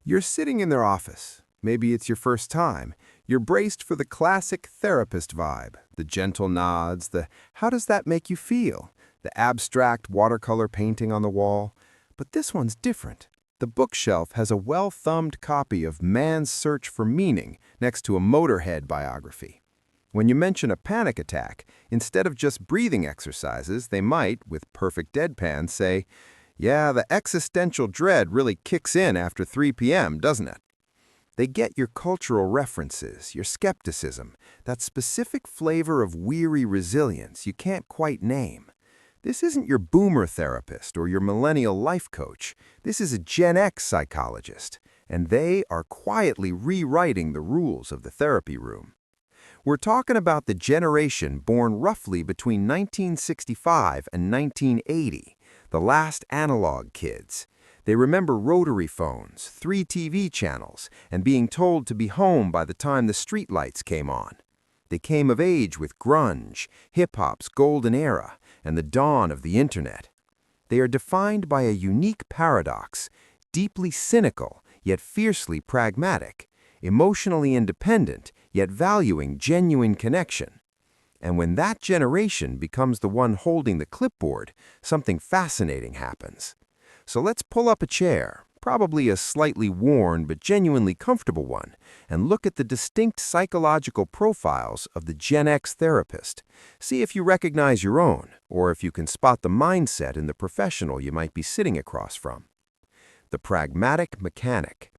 You're sitting in their office. Maybe it's your first time. You're braced for the classic therapist vibe, the gentle nods, the "how does that make you feel?" the abstract watercolor painting on the wall. But this one's different. The bookshelf has a well-thumbed copy of Man's Search for Meaning next to a Motorhead biography. When you mention a panic attack, instead of just breathing exercises, they might, with perfect deadpan, say, "Yeah, the existential dread really kicks in after 3 p.m., doesn't it?" They get your cultural references, your skepticism, that specific flavor of weary resilience you can't quite name. This isn't your boomer therapist or your millennial life coach. This is a Gen X psychologist, and they are quietly rewriting the rules of the therapy room. We're talking about the generation born roughly between 1965 and 1980, the last analog kids. They remember rotary phones, 3 TV channels, and being told to be home by the time the streetlights came on. They came of age with grunge, hip-hop's golden era, and the dawn of the internet. They are defined by a unique paradox, deeply cynical, yet fiercely pragmatic, emotionally independent, yet valuing genuine connection. And when that generation becomes the one holding the clipboard, something fascinating happens. So let's pull up a chair, probably a slightly worn but genuinely comfortable one, and look at the distinct psychological profiles of the Gen X therapist. See if you recognize your own, or if you can spot the mindset in the professional you might be sitting across from. The pragmatic mechanic.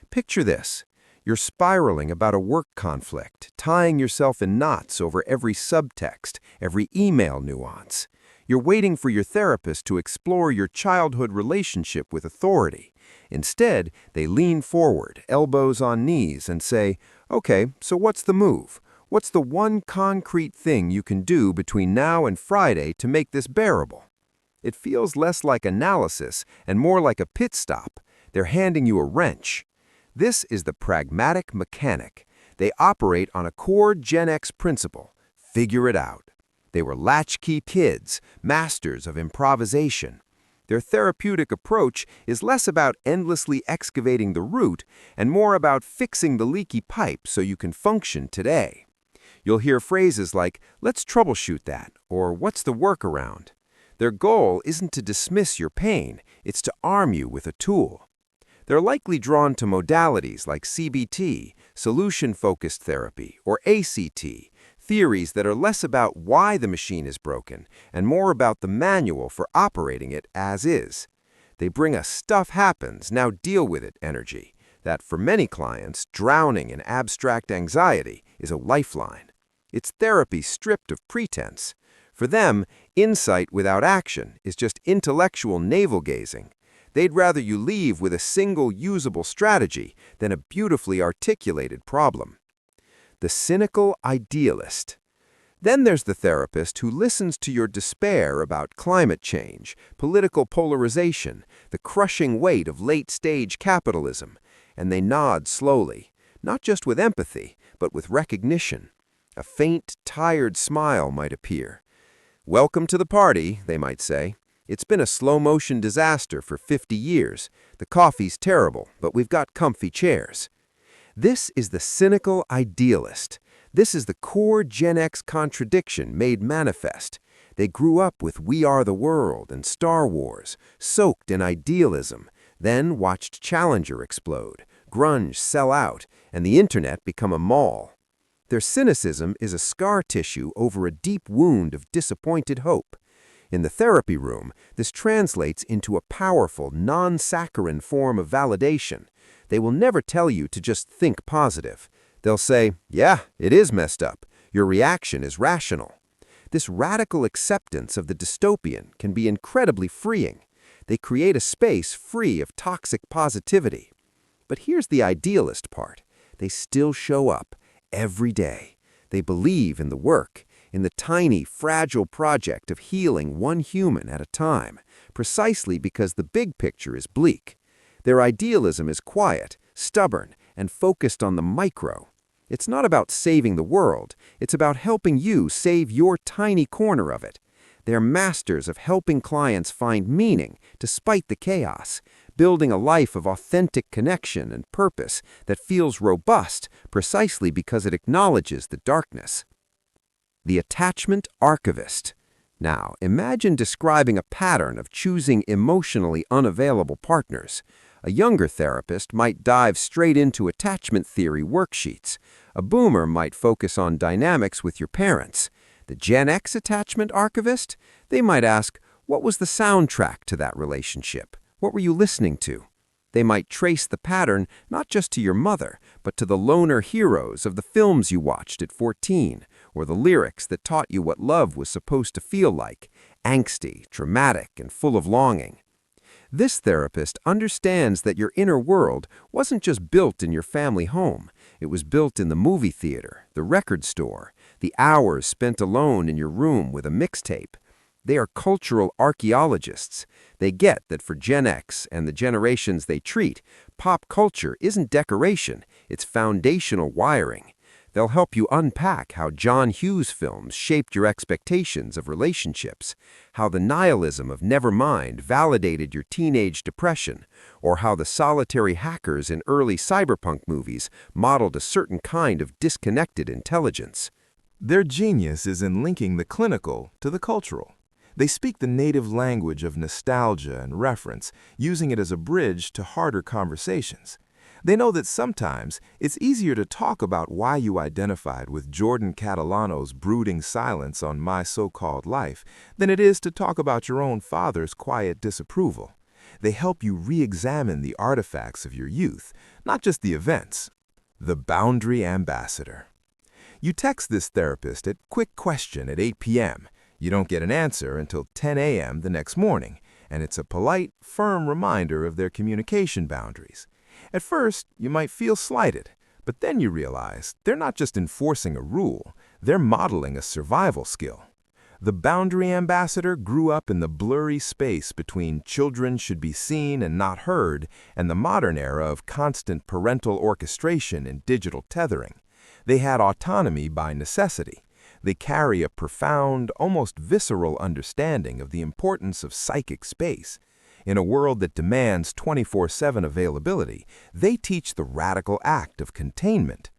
Picture this. You're spiraling about a work conflict, tying yourself in knots over every subtext, every email nuance. You're waiting for your therapist to explore your childhood relationship with authority. Instead, they lean forward, elbows on knees, and say, "Okay, so what's the move? What's the one concrete thing you can do between now and Friday to make this bearable?" It feels less like analysis and more like a pit stop. They're handing you a wrench. This is the pragmatic mechanic. They operate on a core Gen X principle: figure it out. They were latchkey kids, masters of improvisation. Their therapeutic approach is less about endlessly excavating the root and more about fixing the leaky pipe so you can function today. You'll hear phrases like, "Let's troubleshoot that," or "What's the workaround?" Their goal isn't to dismiss your pain, it's to arm you with a tool. They're likely drawn to modalities like CBT, solution-focused therapy, or ACT, theories that are less about why the machine is broken and more about the manual for operating it as is. They bring a "stuff happens, now deal with it" energy that, for many clients, drowning in abstract anxiety, is a lifeline. It's therapy stripped of pretense. For them, insight without action is just intellectual navel-gazing. They'd rather you leave with a single usable strategy than a beautifully articulated problem. The cynical idealist. Then there's the therapist who listens to your despair about climate change, political polarization, the crushing weight of late-stage capitalism, and they nod slowly, not just with empathy, but with recognition. A faint, tired smile might appear. "Welcome to the party," they might say. "It's been a slow-motion disaster for 50 years. The coffee's terrible, but we've got comfy chairs." This is the cynical idealist. This is the core Gen X contradiction made manifest. They grew up with We Are the World and Star Wars, soaked in idealism, then watched Challenger explode, grunge sell out, and the internet become a mall. Their cynicism is a scar tissue over a deep wound of disappointed hope. In the therapy room, this translates into a powerful, non-saccharine form of validation. They will never tell you to just think positive. They'll say, "Yeah, it is messed up. Your reaction is rational." This radical acceptance of the dystopian can be incredibly freeing. They create a space free of toxic positivity. But here's the idealist part. They still show up every day. They believe in the work, in the tiny, fragile project of healing one human at a time, precisely because the big picture is bleak. Their idealism is quiet, stubborn, and focused on the micro. It's not about saving the world, it's about helping you save your tiny corner of it. They're masters of helping clients find meaning despite the chaos, building a life of authentic connection and purpose that feels robust precisely because it acknowledges the darkness. The attachment archivist. Now, imagine describing a pattern of choosing emotionally unavailable partners. A younger therapist might dive straight into attachment theory worksheets. A boomer might focus on dynamics with your parents. The Gen X attachment archivist? They might ask, what was the soundtrack to that relationship? What were you listening to? They might trace the pattern not just to your mother, but to the loner heroes of the films you watched at 14, or the lyrics that taught you what love was supposed to feel like, angsty, dramatic, and full of longing. This therapist understands that your inner world wasn't just built in your family home. It was built in the movie theater, the record store, the hours spent alone in your room with a mixtape. They are cultural archaeologists. They get that for Gen X and the generations they treat, pop culture isn't decoration, it's foundational wiring. They'll help you unpack how John Hughes films shaped your expectations of relationships, how the nihilism of Nevermind validated your teenage depression, or how the solitary hackers in early cyberpunk movies modeled a certain kind of disconnected intelligence. Their genius is in linking the clinical to the cultural. They speak the native language of nostalgia and reference, using it as a bridge to harder conversations. They know that sometimes it's easier to talk about why you identified with Jordan Catalano's brooding silence on My So-Called Life than it is to talk about your own father's quiet disapproval. They help you re-examine the artifacts of your youth, not just the events. The Boundary Ambassador. You text this therapist at quick question at 8 p.m. You don't get an answer until 10 a.m. the next morning, and it's a polite, firm reminder of their communication boundaries. At first, you might feel slighted, but then you realize they're not just enforcing a rule, they're modeling a survival skill. The Boundary Ambassador grew up in the blurry space between children should be seen and not heard and the modern era of constant parental orchestration and digital tethering. They had autonomy by necessity. They carry a profound, almost visceral understanding of the importance of psychic space. In a world that demands 24/7 availability, they teach the radical act of containment.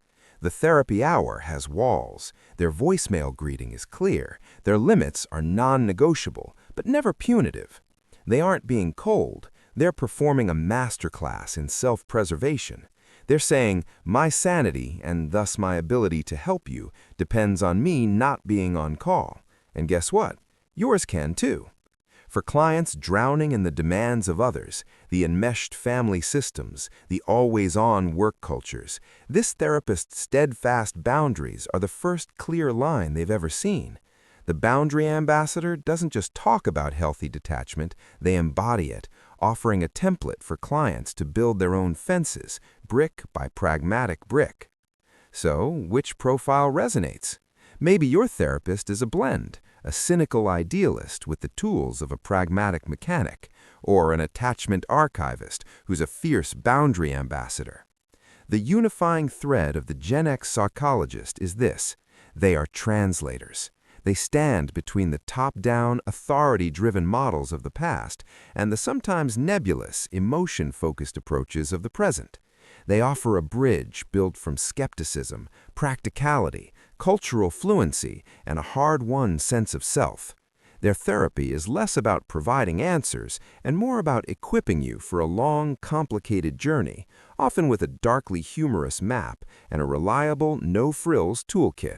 The therapy hour has walls. Their voicemail greeting is clear. Their limits are non-negotiable, but never punitive. They aren't being cold. They're performing a masterclass in self-preservation. They're saying, my sanity, and thus my ability to help you, depends on me not being on call. And guess what? Yours can too. For clients drowning in the demands of others, the enmeshed family systems, the always-on work cultures, this therapist's steadfast boundaries are the first clear line they've ever seen. The Boundary Ambassador doesn't just talk about healthy detachment, they embody it, offering a template for clients to build their own fences, brick by pragmatic brick. So, which profile resonates? Maybe your therapist is a blend, a cynical idealist with the tools of a pragmatic mechanic, or an attachment archivist who's a fierce boundary ambassador. The unifying thread of the Gen X Psychologist is this: they are translators. They stand between the top-down, authority-driven models of the past and the sometimes nebulous, emotion-focused approaches of the present. They offer a bridge built from skepticism, practicality, cultural fluency, and a hard-won sense of self. Their therapy is less about providing answers and more about equipping you for a long, complicated journey, often with a darkly humorous map and a reliable, no-frills toolkit.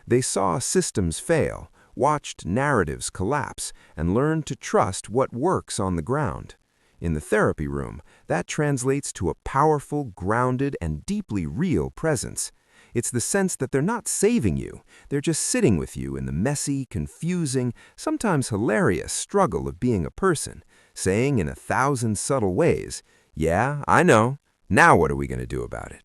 They saw systems fail, watched narratives collapse, and learned to trust what works on the ground. In the therapy room, that translates to a powerful, grounded, and deeply real presence. It's the sense that they're not saving you, they're just sitting with you in the messy, confusing, sometimes hilarious struggle of being a person, saying in 1,000 subtle ways, "Yeah, I know. Now what are we going to do about it?"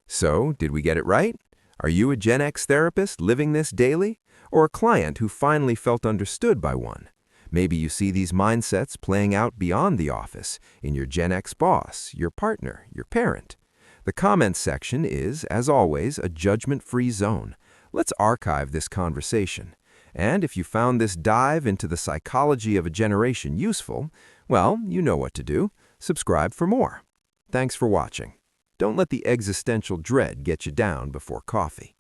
So, did we get it right? Are you a Gen X therapist living this daily, or a client who finally felt understood by one? Maybe you see these mindsets playing out beyond the office, in your Gen X boss, your partner, your parent. The comments section is, as always, a judgment-free zone. Let's archive this conversation. And if you found this dive into the psychology of a generation useful, well, you know what to do. Subscribe for more. Thanks for watching. Don't let the existential dread get you down before coffee.